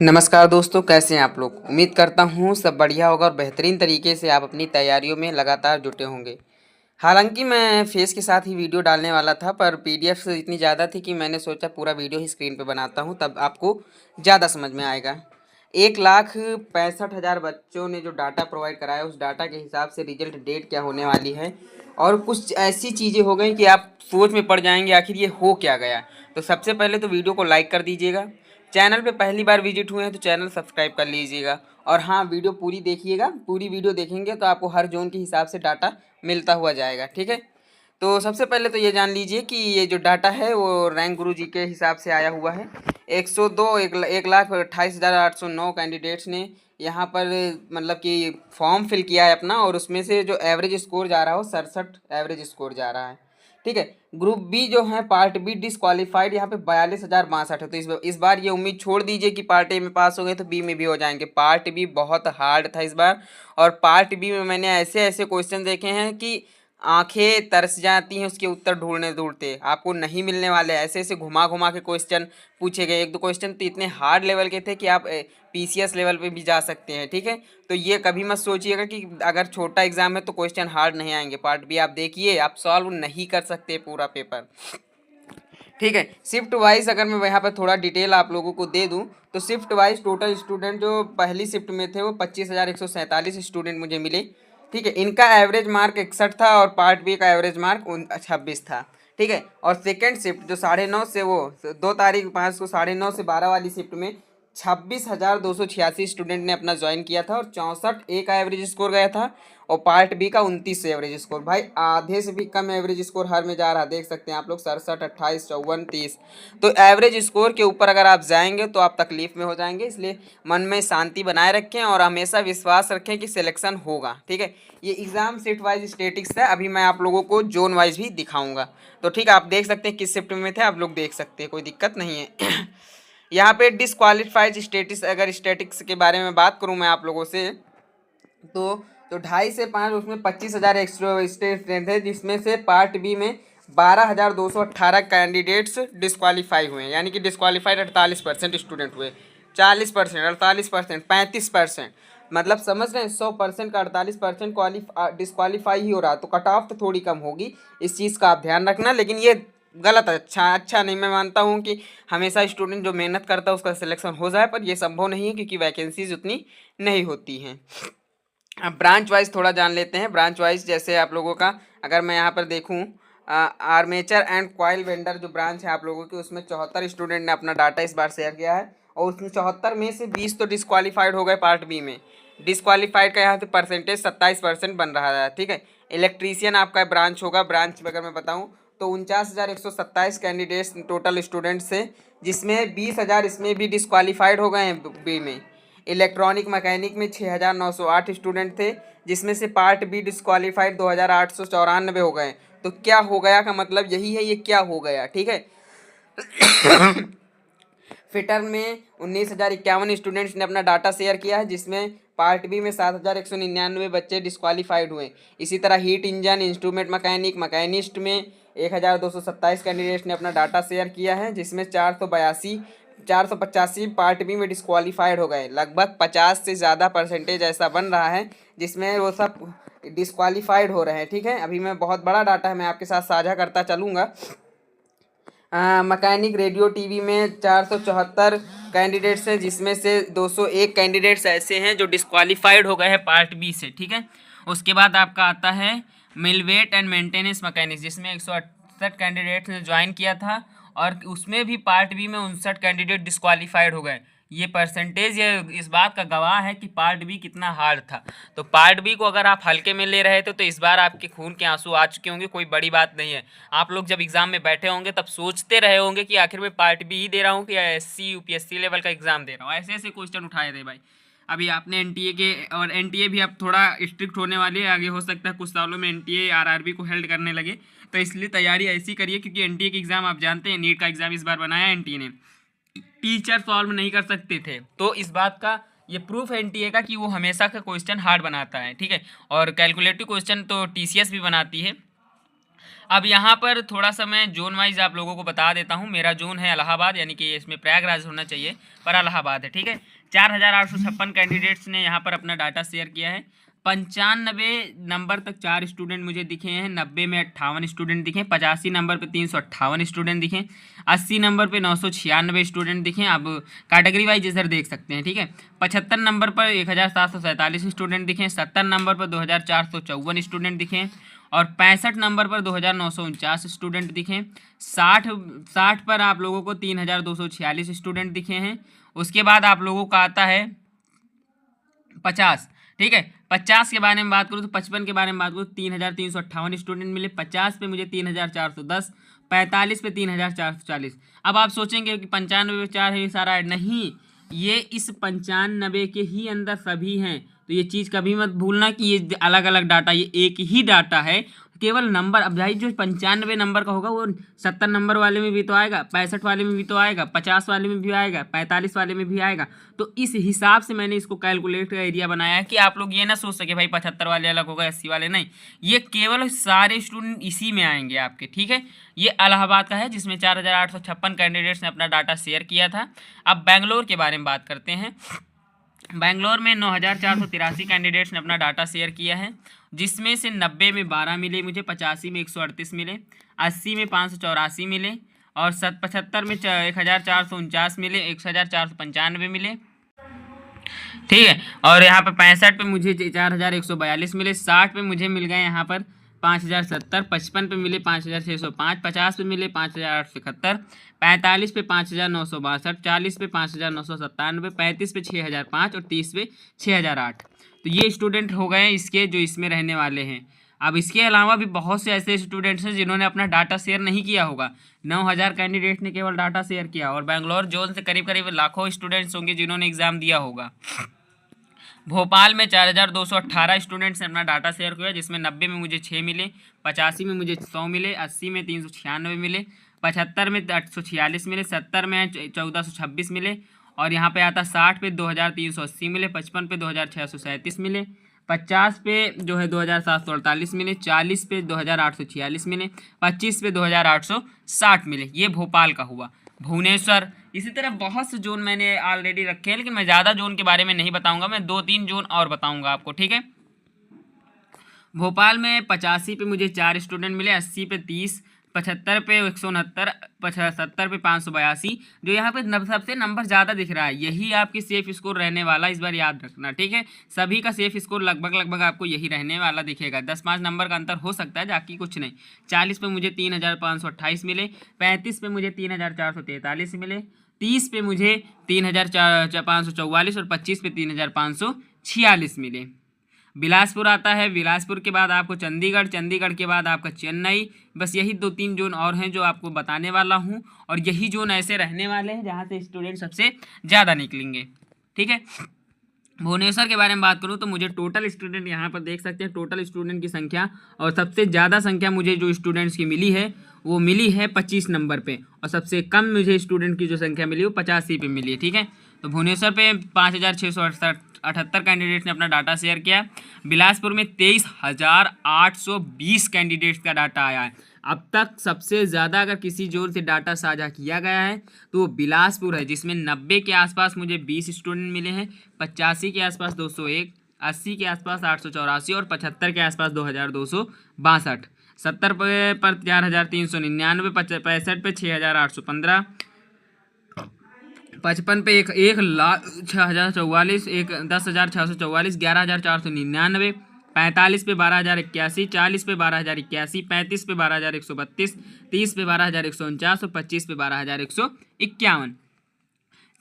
नमस्कार दोस्तों, कैसे हैं आप लोग। उम्मीद करता हूँ सब बढ़िया होगा और बेहतरीन तरीके से आप अपनी तैयारियों में लगातार जुटे होंगे। हालांकि मैं फेस के साथ ही वीडियो डालने वाला था, पर पीडीएफ इतनी ज़्यादा थी कि मैंने सोचा पूरा वीडियो ही स्क्रीन पे बनाता हूँ, तब आपको ज़्यादा समझ में आएगा। 1,65,000 बच्चों ने जो डाटा प्रोवाइड कराया, उस डाटा के हिसाब से रिजल्ट डेट क्या होने वाली है, और कुछ ऐसी चीज़ें हो गई कि आप सोच में पड़ जाएंगे आखिर ये हो क्या गया। तो सबसे पहले तो वीडियो को लाइक कर दीजिएगा। चैनल पे पहली बार विजिट हुए हैं तो चैनल सब्सक्राइब कर लीजिएगा। और हाँ, वीडियो पूरी देखिएगा। पूरी वीडियो देखेंगे तो आपको हर जोन के हिसाब से डाटा मिलता हुआ जाएगा, ठीक है। तो सबसे पहले तो ये जान लीजिए कि ये जो डाटा है वो रैंक गुरु जी के हिसाब से आया हुआ है। 102 1,28,809 कैंडिडेट्स ने यहाँ पर मतलब कि फॉर्म फिल किया है अपना, और उसमें से जो एवरेज स्कोर जा रहा हो 67 एवरेज स्कोर जा रहा है, ठीक है। ग्रुप बी जो है पार्ट बी डिसक्वालीफाइड यहाँ पे 42,062 है। तो इस बार ये उम्मीद छोड़ दीजिए कि पार्ट ए में पास हो गए तो बी में भी हो जाएंगे। पार्ट बी बहुत हार्ड था इस बार, और पार्ट बी में मैंने ऐसे ऐसे क्वेश्चन देखे हैं कि आंखें तरस जाती हैं उसके उत्तर ढूंढने ढूंढते। आपको नहीं मिलने वाले, ऐसे ऐसे घुमा घुमा के क्वेश्चन पूछे गए। एक दो क्वेश्चन तो इतने हार्ड लेवल के थे कि आप पीसीएस लेवल पे भी जा सकते हैं, ठीक है। तो ये कभी मत सोचिएगा कि अगर छोटा एग्जाम है तो क्वेश्चन हार्ड नहीं आएंगे। पार्ट बी आप देखिए, आप सॉल्व नहीं कर सकते पूरा पेपर, ठीक है। शिफ्ट वाइज अगर मैं यहाँ पर थोड़ा डिटेल आप लोगों को दे दूँ तो शिफ्ट वाइज टोटल स्टूडेंट जो पहली शिफ्ट में थे वो 25,147 स्टूडेंट मुझे मिले, ठीक है। इनका एवरेज मार्क 61 था और पार्ट बी का एवरेज मार्क 26 था, ठीक है। और सेकेंड शिफ्ट जो 9:30 से वो 2 तारीख 5 को 9:30 से 12 वाली शिफ्ट में 26,286 स्टूडेंट ने अपना ज्वाइन किया था, और 64 ए का एवरेज स्कोर गया था, और पार्ट बी का 29 एवरेज स्कोर। भाई आधे से भी कम एवरेज स्कोर हर में जा रहा है, देख सकते हैं आप लोग। 67, 28, 54, 30। तो एवरेज स्कोर के ऊपर अगर आप जाएंगे तो आप तकलीफ में हो जाएंगे, इसलिए मन में शांति बनाए रखें और हमेशा विश्वास रखें कि सिलेक्शन होगा, ठीक है। ये एग्जाम शिफ्ट वाइज स्टेटिक्स है। अभी मैं आप लोगों को जोन वाइज भी दिखाऊंगा, तो ठीक है। आप देख सकते हैं किस शिफ्ट में थे, आप लोग देख सकते हैं, कोई दिक्कत नहीं है। यहाँ पे डिसक्वालीफाइड स्टेटिस, अगर स्टेटिक्स के बारे में बात करूँ मैं आप लोगों से, तो 2.5 से 5 उसमें 25,000 एक्स्ट्रा स्टूडेंट थे, जिसमें से पार्ट बी में 12,218 कैंडिडेट्स डिसक्वालीफाई हुए हैं, यानी कि डिसक्वालीफाइड 48% स्टूडेंट हुए। 40%, 48%, 35%, मतलब समझ रहे हैं। 100% का 48% डिसक्वालीफाई ही हो रहा, तो कट ऑफ तो थोड़ी कम होगी। इस चीज़ का आप ध्यान रखना। लेकिन ये गलत है, अच्छा नहीं। मैं मानता हूँ कि हमेशा स्टूडेंट जो मेहनत करता है उसका सिलेक्शन हो जाए, पर यह संभव नहीं है क्योंकि वैकेंसीज उतनी नहीं होती हैं। अब ब्रांच वाइज थोड़ा जान लेते हैं। ब्रांच वाइज जैसे आप लोगों का अगर मैं यहाँ पर देखूँ, आर्मेचर एंड कॉइल वेंडर जो ब्रांच है आप लोगों की, उसमें 74 स्टूडेंट ने अपना डाटा इस बार शेयर किया है, और उसमें 74 में से 20 तो डिसक्वालीफाइड हो गए पार्ट बी में। डिसक्वालीफाइड का यहाँ से परसेंटेज 27% बन रहा है, ठीक है। इलेक्ट्रीशियन आपका ब्रांच होगा। ब्रांच में अगर मैं बताऊँ तो 49,127 कैंडिडेट्स टोटल स्टूडेंट्स से, जिसमें 20,000 इसमें भी डिसक्वालीफाइड हो गए हैं बी में। इलेक्ट्रॉनिक मैकेनिक में 6,908 स्टूडेंट थे, जिसमें से पार्ट बी डिसक्वालीफाइड 2,894 हो गए। तो क्या हो गया का मतलब यही है, ये क्या हो गया, ठीक है। फिटर में 19,051 स्टूडेंट्स ने अपना डाटा शेयर किया है, जिसमें पार्ट बी में 7,199 बच्चे डिसक्वालीफाइड हुए। इसी तरह heat engine, instrument mechanic, machinist में 1,227 कैंडिडेट्स ने अपना डाटा शेयर किया है, जिसमें 485 पार्ट बी में डिसक्वालीफाइड हो गए। लगभग 50 से ज़्यादा परसेंटेज ऐसा बन रहा है जिसमें वो सब डिसक्वालीफाइड हो रहे हैं, ठीक है। अभी मैं बहुत बड़ा डाटा है, मैं आपके साथ साझा करता चलूँगा। मैकेनिक रेडियो टीवी में 474 कैंडिडेट्स हैं, जिसमें से 201 कैंडिडेट्स ऐसे हैं जो डिसक्वालीफाइड हो गए हैं पार्ट बी से, ठीक है। उसके बाद आपका आता है मिलवेट एंड मेंटेनेंस मैकेनिक्स, जिसमें 168 कैंडिडेट्स ने ज्वाइन किया था, और उसमें भी पार्ट बी में 59 कैंडिडेट डिसक्वालीफाइड हो गए। ये परसेंटेज ये इस बात का गवाह है कि पार्ट बी कितना हार्ड था। तो पार्ट बी को अगर आप हल्के में ले रहे थे तो इस बार आपके खून के आंसू आ चुके होंगे, कोई बड़ी बात नहीं है। आप लोग जब एग्जाम में बैठे होंगे तब सोचते रहे होंगे कि आखिर में पार्ट बी ही दे रहा हूँ कि एससी यूपीएससी लेवल का एग्जाम दे रहा हूँ। ऐसे ऐसे क्वेश्चन उठाए थे भाई। अभी आपने एनटीए के, और एनटीए भी अब थोड़ा स्ट्रिक्ट होने वाली है, आगे हो सकता है कुछ सालों में एनटीए आरआरबी को हेल्ड करने लगे। तो इसलिए तैयारी ऐसी करिए, क्योंकि एनटीए के एग्जाम आप जानते हैं, नीट का एग्जाम इस बार बनाया एनटीए ने। टीचर सॉल्व नहीं कर सकते थे, तो इस बात का ये प्रूफ है एनटीए का कि वो हमेशा का क्वेश्चन हार्ड बनाता है, ठीक है। और कैलकुलेटिव क्वेश्चन तो टीसीएस भी बनाती है। अब यहाँ पर थोड़ा सा मैं जोन वाइज आप लोगों को बता देता हूँ। मेरा जोन है इलाहाबाद, यानी कि इसमें प्रयागराज होना चाहिए पर इलाहाबाद है, ठीक है। 4856 कैंडिडेट्स ने यहाँ पर अपना डाटा शेयर किया है। 95 नंबर तक 4 स्टूडेंट मुझे दिखे हैं, 90 में 58 स्टूडेंट दिखे, 85 नंबर पे 358 स्टूडेंट दिखे, 80 नंबर पे 996 स्टूडेंट दिखे। अब कैटेगरी वाइज इधर देख सकते हैं, ठीक है। 75 नंबर पर 1747 स्टूडेंट दिखे, 70 नंबर पर 2454 स्टूडेंट दिखे और 65 नंबर पर 2949 स्टूडेंट दिखे। 60 पर आप लोगों को 3246 स्टूडेंट दिखे हैं। उसके बाद आप लोगों का आता है 50, ठीक है। 50 के बारे में बात करूँ तो 55 के बारे में बात करूँ तो 3358 स्टूडेंट मिले। 50 पे मुझे 3410, 45 पे 3440। अब आप सोचेंगे कि 95 पे 4 है, ये सारा ऐड नहीं, ये इस 95 के ही अंदर सभी हैं। तो ये चीज़ कभी मत भूलना कि ये अलग अलग डाटा, ये एक ही डाटा है, केवल नंबर। अब भाई जो 95 नंबर का होगा वो 70 नंबर वाले में भी तो आएगा, 65 वाले में भी तो आएगा, 50 वाले में भी आएगा, 45 वाले में भी आएगा। तो इस हिसाब से मैंने इसको कैलकुलेट का एरिया बनाया है कि आप लोग ये ना सोच सके भाई 75 वाले अलग होगा 80 वाले, नहीं। ये केवल सारे स्टूडेंट इसी में आएंगे आपके, ठीक है। ये इलाहाबाद का है जिसमें 4856 कैंडिडेट्स ने अपना डाटा शेयर किया था। अब बेंगलोर के बारे में बात करते हैं। बेंगलोर में 9483 कैंडिडेट्स ने अपना डाटा शेयर किया है, जिसमें से 90 में 12 मिले मुझे, 85 में 138 मिले, 80 में 584 मिले और 75 में 1449 मिले, 1495 मिले, ठीक है। और यहाँ पर 65 पे मुझे 4142 मिले, 60 पे मुझे मिल गए यहाँ पर 5070, 55 पे मिले 5605, 50 पे मिले 5871, 45 पे 5962, 40 पे 5997, 35 पे 6005 और 30 पे 6008। तो ये स्टूडेंट हो गए इसके जो इसमें रहने वाले हैं। अब इसके अलावा भी बहुत से ऐसे स्टूडेंट्स हैं जिन्होंने अपना डाटा शेयर नहीं किया होगा। 9000 कैंडिडेट ने केवल डाटा शेयर किया और बेंगलोर जोन से करीब करीब लाखों स्टूडेंट्स होंगे जिन्होंने एग्ज़ाम दिया होगा। भोपाल में 4218 स्टूडेंट्स ने अपना डाटा शेयर किया, जिसमें 90 में मुझे 6 मिले, 85 में मुझे 100 मिले, 80 में 396 मिले, 75 में 846 मिले, 70 में 1426 मिले और यहाँ पे आता 60 पे 2380 मिले, 55 पे 2637 मिले, 50 पे जो है 2748 मिले, 40 पे 2846 मिले, 25 पे 2860 मिले। ये भोपाल का हुआ। भुवनेश्वर, इसी तरह बहुत से जोन मैंने ऑलरेडी रखे हैं, लेकिन मैं ज़्यादा जोन के बारे में नहीं बताऊंगा, मैं 2-3 जोन और बताऊंगा आपको, ठीक है। भोपाल में 85 पे मुझे 4 स्टूडेंट मिले, 80 पे 30, 75 पे 169, 70 पे 582। जो यहाँ पे सबसे नंबर ज़्यादा दिख रहा है यही आपकी सेफ स्कोर रहने वाला, इस बार याद रखना, ठीक है। सभी का सेफ स्कोर लगभग आपको यही रहने वाला दिखेगा। 10-5 नंबर का अंतर हो सकता है, बाकी कुछ नहीं। 40 पे मुझे 3528 मिले, 35 पे मुझे 3443 मिले, 30 पे मुझे 3544 और 25 पे 3546 मिले। बिलासपुर आता है, बिलासपुर के बाद आपको चंडीगढ़, चंडीगढ़ के बाद आपका चेन्नई। बस यही 2-3 जोन और हैं जो आपको बताने वाला हूं और यही जोन ऐसे रहने वाले हैं जहां से स्टूडेंट सबसे ज़्यादा निकलेंगे, ठीक है। भुवनेश्वर के बारे में बात करूं तो मुझे टोटल स्टूडेंट यहाँ पर देख सकते हैं, टोटल स्टूडेंट की संख्या और सबसे ज़्यादा संख्या मुझे जो स्टूडेंट्स की मिली है वो मिली है 25 नंबर पे और सबसे कम मुझे स्टूडेंट की जो संख्या मिली वो 85 पे मिली है, ठीक है। तो भुवनेश्वर पे 5678 कैंडिडेट्स ने अपना डाटा शेयर किया। बिलासपुर में 23820 कैंडिडेट्स का डाटा आया है। अब तक सबसे ज़्यादा अगर किसी जोन से डाटा साझा किया गया है तो वो बिलासपुर है, जिसमें 90 के आसपास मुझे 20 स्टूडेंट मिले हैं, 85 के आसपास 201, 80 के आसपास 884 और 75 के आसपास 2262, 70 पर 4399, 65 पे 6815, 55 पे 1,06,044, 10,644, 11,499, 45 पे 12,081, 40 पे 12,081, 35 पे 12,132, 30 पे 12,149 और 25 पे 12,151।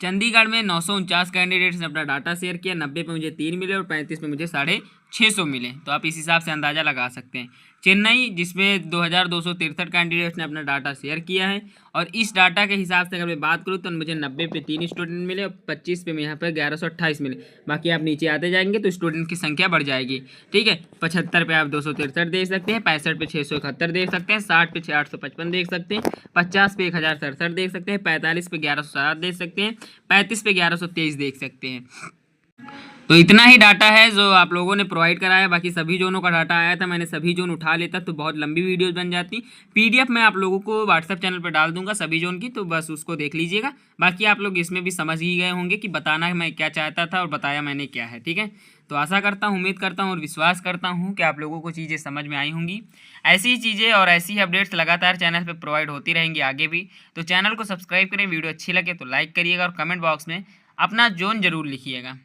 चंडीगढ़ में 949 कैंडिडेट्स ने अपना डाटा शेयर किया, 90 पे मुझे 3 मिले और 35 पे मुझे 650 मिले। तो आप इस हिसाब से अंदाज़ा लगा सकते हैं। चेन्नई, जिसमें 2263 कैंडिडेट्स ने अपना डाटा शेयर किया है और इस डाटा के हिसाब से अगर मैं बात करूँ तो मुझे 90 पे 3 स्टूडेंट मिले और 25 पे यहाँ पर 1128 मिले। बाकी आप नीचे आते जाएंगे तो स्टूडेंट की संख्या बढ़ जाएगी, ठीक है। 75 पे आप 263 देख सकते हैं, 65 पे 671 देख सकते हैं, 60 पे 855 देख सकते हैं, 50 पे 1067 देख सकते हैं, 45 पे 1107 देख सकते हैं, 35 पे 1123 देख सकते हैं। तो इतना ही डाटा है जो आप लोगों ने प्रोवाइड कराया। बाकी सभी जोनों का डाटा आया था, मैंने सभी जोन उठा लेता तो बहुत लंबी वीडियोस बन जाती। पीडीएफ मैं आप लोगों को व्हाट्सएप चैनल पर डाल दूंगा सभी जोन की, तो बस उसको देख लीजिएगा। बाकी आप लोग इसमें भी समझ ही गए होंगे कि बताना मैं क्या चाहता था और बताया मैंने क्या है, ठीक है। तो आशा करता हूँ, उम्मीद करता हूँ और विश्वास करता हूँ कि आप लोगों को चीज़ें समझ में आई होंगी। ऐसी ही चीज़ें और ऐसी ही अपडेट्स लगातार चैनल पर प्रोवाइड होती रहेंगी आगे भी। तो चैनल को सब्सक्राइब करें, वीडियो अच्छी लगे तो लाइक करिएगा और कमेंट बॉक्स में अपना जोन ज़रूर लिखिएगा।